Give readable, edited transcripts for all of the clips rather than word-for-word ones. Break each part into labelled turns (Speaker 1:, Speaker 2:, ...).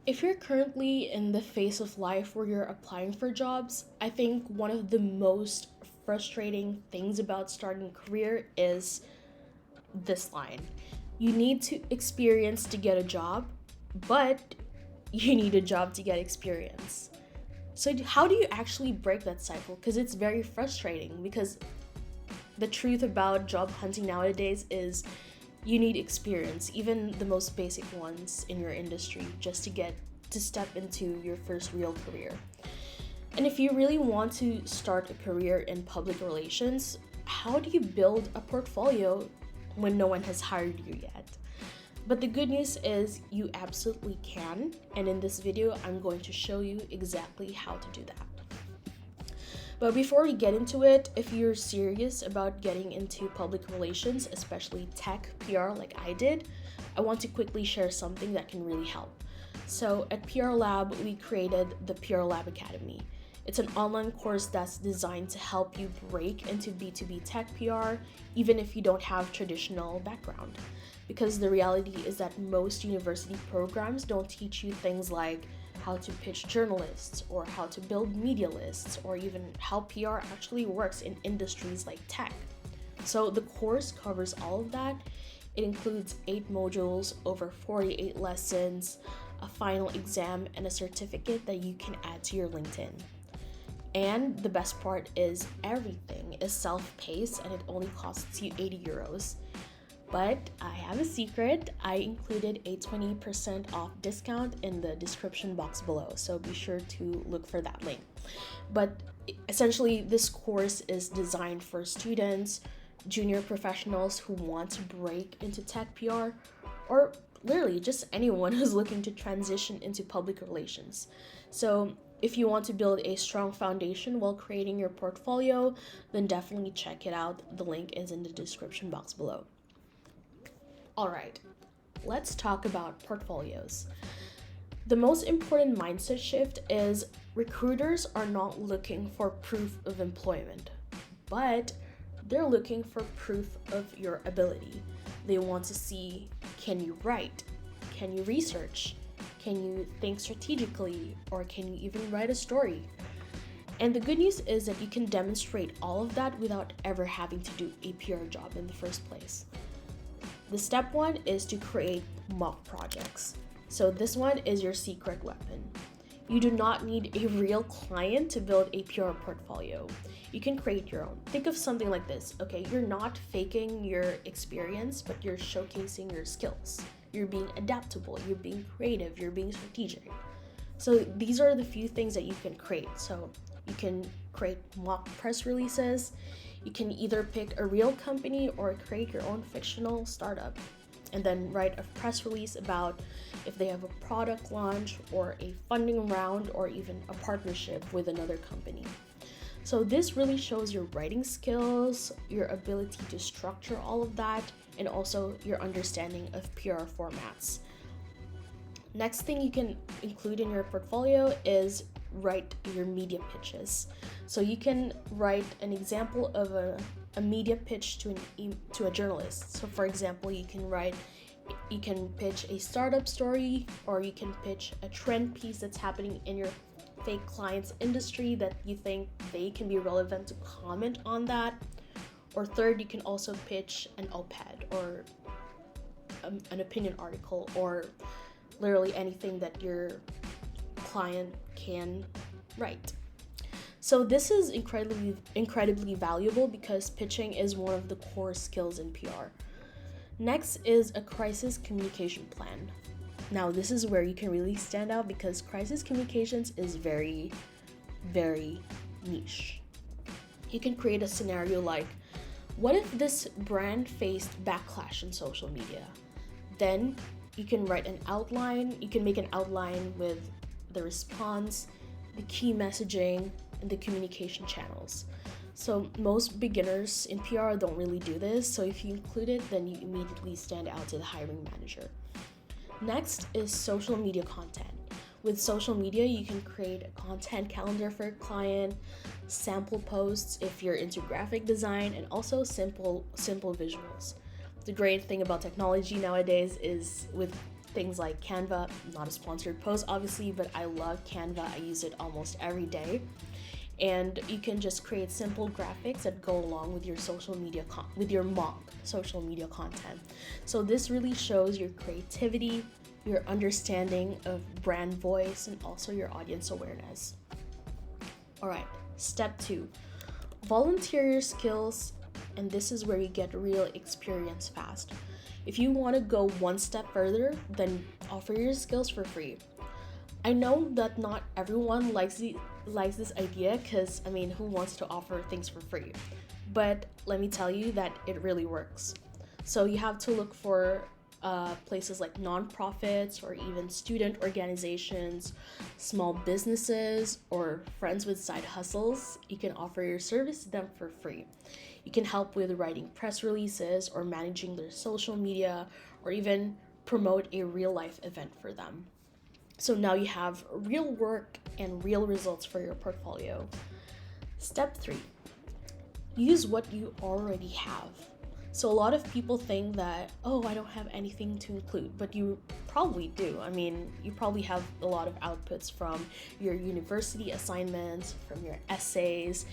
Speaker 1: If you're currently in the phase of life where you're applying for jobs, I think one of the most frustrating things about starting a career is this line. You need to experience to get a job, but you need a job to get experience. So, how do you actually break that cycle? Because it's very frustrating. Because the truth about job hunting nowadays is you need experience, even the most basic ones in your industry, just to get to step into your first real career. And if you really want to start a career in public relations, how do you build a portfolio when no one has hired you yet? But the good news is you absolutely can, and in this video, I'm going to show you exactly how to do that. But before we get into it, if you're serious about getting into public relations, especially tech PR like I did, I want to quickly share something that can really help. So at PR Lab, we created the PR Lab Academy. It's an online course that's designed to help you break into B2B tech PR, even if you don't have traditional background. Because the reality is that most university programs don't teach you things like how to pitch journalists or how to build media lists or even how PR actually works in industries like tech. So the course covers all of that. It includes 8 modules, over 48 lessons, a final exam, and a certificate that you can add to your LinkedIn. And the best part is everything is self-paced and it only costs you 80 euros. But I have a secret. I included a 20% off discount in the description box below, so be sure to look for that link. But essentially, this course is designed for students, junior professionals who want to break into tech PR, or literally just anyone who's looking to transition into public relations. So if you want to build a strong foundation while creating your portfolio, then definitely check it out. The link is in the description box below. Alright, let's talk about portfolios. The most important mindset shift is recruiters are not looking for proof of employment, but they're looking for proof of your ability. They want to see, can you write? Can you research? Can you think strategically? Or can you even write a story? And the good news is that you can demonstrate all of that without ever having to do a PR job in the first place. The step 1 is to create mock projects. So this one is your secret weapon. You do not need a real client to build a PR portfolio. You can create your own. Think of something like this. Okay, you're not faking your experience, but you're showcasing your skills. You're being adaptable, you're being creative, you're being strategic. So these are the few things that you can create. So you can create mock press releases. You can either pick a real company or create your own fictional startup and then write a press release about if they have a product launch or a funding round or even a partnership with another company. So this really shows your writing skills, your ability to structure all of that, and also your understanding of PR formats. Next thing you can include in your portfolio is write your media pitches. So you can write an example of a media pitch to a journalist. So for example, you can pitch a startup story, or you can pitch a trend piece that's happening in your fake client's industry that you think they can be relevant to comment on that. Or third, you can also pitch an op-ed or an opinion article, or literally anything that your client can write. So this is incredibly valuable because pitching is one of the core skills in PR. Next is a crisis communication plan. Now this is where you can really stand out because crisis communications is very, very niche. You can create a scenario like, what if this brand faced backlash in social media? Then you can write an outline. You can make an outline with the response, the key messaging, and the communication channels. So most beginners in PR don't really do this, so if you include it, then you immediately stand out to the hiring manager. Next is social media content. With social media, you can create a content calendar for a client, sample posts if you're into graphic design, and also simple visuals. The great thing about technology nowadays is with things like Canva, not a sponsored post obviously, but I love Canva. I use it almost every day. And you can just create simple graphics that go along with your social media with your mock social media content. So this really shows your creativity, your understanding of brand voice, and also your audience awareness. All right, step 2, volunteer your skills, and this is where you get real experience fast. If you want to go one step further, then offer your skills for free. I know that not everyone likes this idea, because I mean, who wants to offer things for free? But let me tell you that it really works. So you have to look for places like nonprofits or even student organizations, small businesses, or friends with side hustles. You can offer your service to them for free. You can help with writing press releases or managing their social media, or even promote a real life event for them. So now you have real work and real results for your portfolio. Step 3, use what you already have. So a lot of people think that, oh, I don't have anything to include, but you probably do. I mean, you probably have a lot of outputs from your university assignments, from your essays.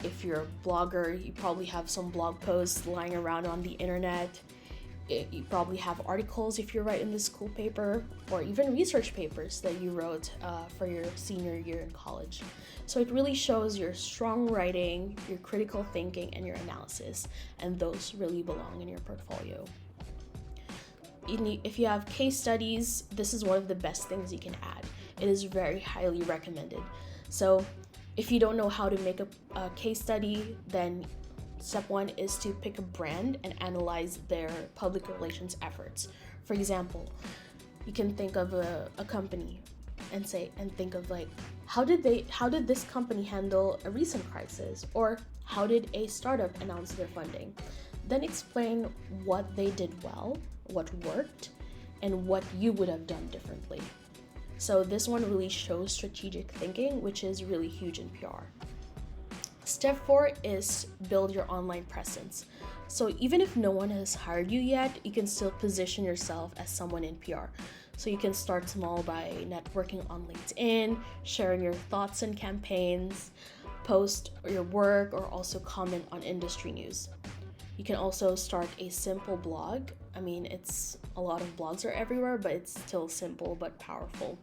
Speaker 1: If you're a blogger, you probably have some blog posts lying around on the internet. You probably have articles if you write in the school paper, or even research papers that you wrote for your senior year in college. So it really shows your strong writing, your critical thinking, and your analysis, and those really belong in your portfolio. If you have case studies, this is one of the best things you can add. It is very highly recommended. So if you don't know how to make a case study, then step 1 is to pick a brand and analyze their public relations efforts. For example, you can think of a company and think of like, how did this company handle a recent crisis, or how did a startup announce their funding? Then explain what they did well, what worked, and what you would have done differently. So this one really shows strategic thinking, which is really huge in PR. Step 4 is build your online presence. So even if no one has hired you yet, you can still position yourself as someone in PR. So you can start small by networking on LinkedIn, sharing your thoughts and campaigns, post your work, or also comment on industry news. You can also start a simple blog. I mean, a lot of blogs are everywhere, but it's still simple but powerful.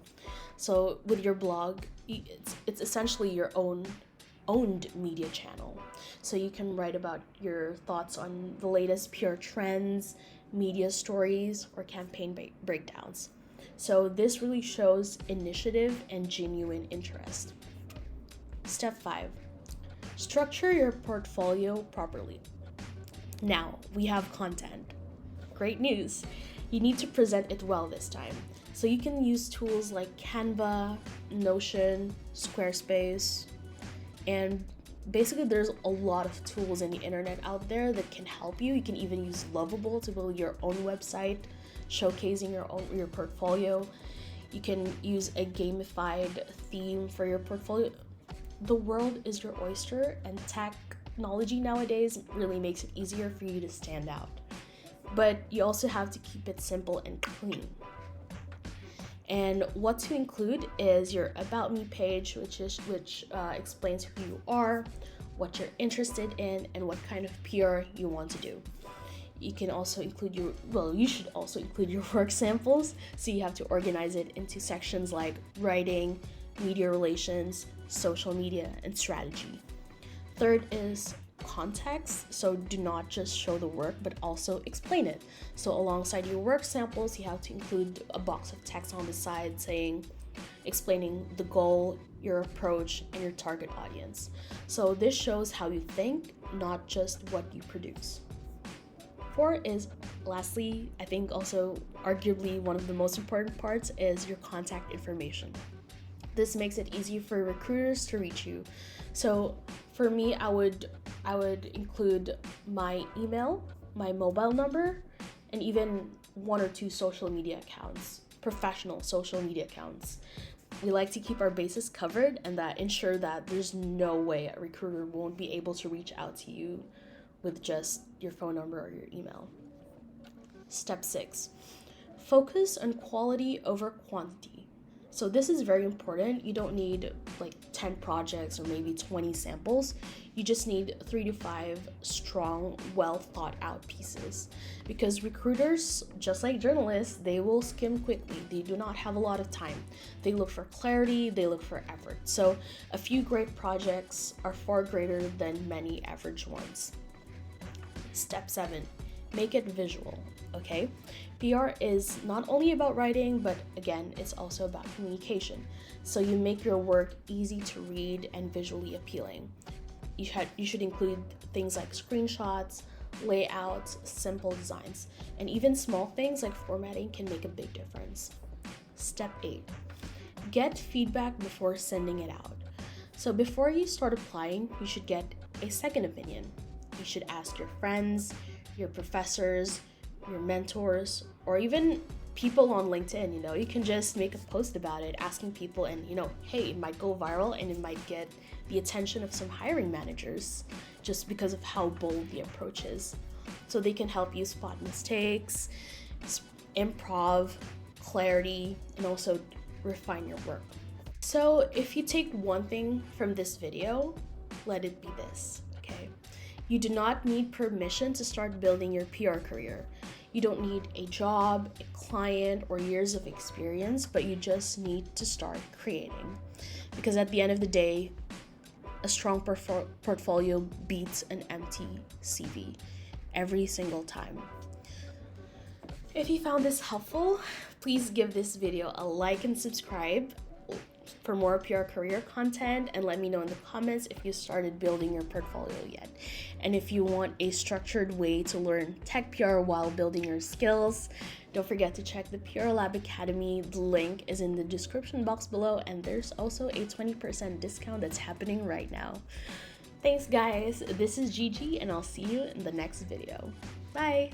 Speaker 1: So with your blog, it's essentially your owned media channel. So you can write about your thoughts on the latest PR trends, media stories, or campaign breakdowns. So this really shows initiative and genuine interest. Step 5, structure your portfolio properly. Now we have content. Great news! You need to present it well this time. So you can use tools like Canva, Notion, Squarespace, and basically there's a lot of tools in the internet out there that can help you. You can even use Lovable to build your own website, showcasing your portfolio. You can use a gamified theme for your portfolio. The world is your oyster, and technology nowadays really makes it easier for you to stand out. But you also have to keep it simple and clean. And what to include is your About Me page, which explains who you are, what you're interested in, and what kind of PR you want to do. You can also include you should also include your work samples, so you have to organize it into sections like writing, media relations, social media, and strategy. Third is context, so do not just show the work but also explain it. So alongside your work samples, you have to include a box of text on the side explaining the goal, your approach, and your target audience. So this shows how you think, not just what you produce. 4 is, lastly, I think also arguably one of the most important parts, is your contact information. This makes it easy for recruiters to reach you. So for me, I would include my email, my mobile number, and even 1 or 2 social media accounts, professional social media accounts. We like to keep our bases covered, and that ensure that there's no way a recruiter won't be able to reach out to you with just your phone number or your email. Step 6, Focus on quality over quantity. So this is very important. You don't need like 10 projects or maybe 20 samples. You just need 3 to 5 strong, well thought out pieces. Because recruiters, just like journalists, they will skim quickly. They do not have a lot of time. They look for clarity, they look for effort. So a few great projects are far greater than many average ones. Step 7, make it visual, okay? PR is not only about writing, but again, it's also about communication. So you make your work easy to read and visually appealing. You should include things like screenshots, layouts, simple designs, and even small things like formatting can make a big difference. Step 8, get feedback before sending it out. So before you start applying, you should get a second opinion. You should ask your friends, your professors, your mentors, or even people on LinkedIn. You can just make a post about it, asking people, and hey, it might go viral and it might get the attention of some hiring managers just because of how bold the approach is. So they can help you spot mistakes, improv, clarity, and also refine your work. So if you take one thing from this video, let it be this, okay? You do not need permission to start building your PR career. You don't need a job, a client, or years of experience, but you just need to start creating. Because at the end of the day, a strong portfolio beats an empty CV every single time. If you found this helpful, please give this video a like and subscribe for more PR career content, and let me know in the comments if you started building your portfolio yet. And if you want a structured way to learn tech PR while building your skills, don't forget to check the PR Lab Academy. The link is in the description box below, and there's also a 20% discount that's happening right now. Thanks guys, this is Gigi, and I'll see you in the next video. Bye!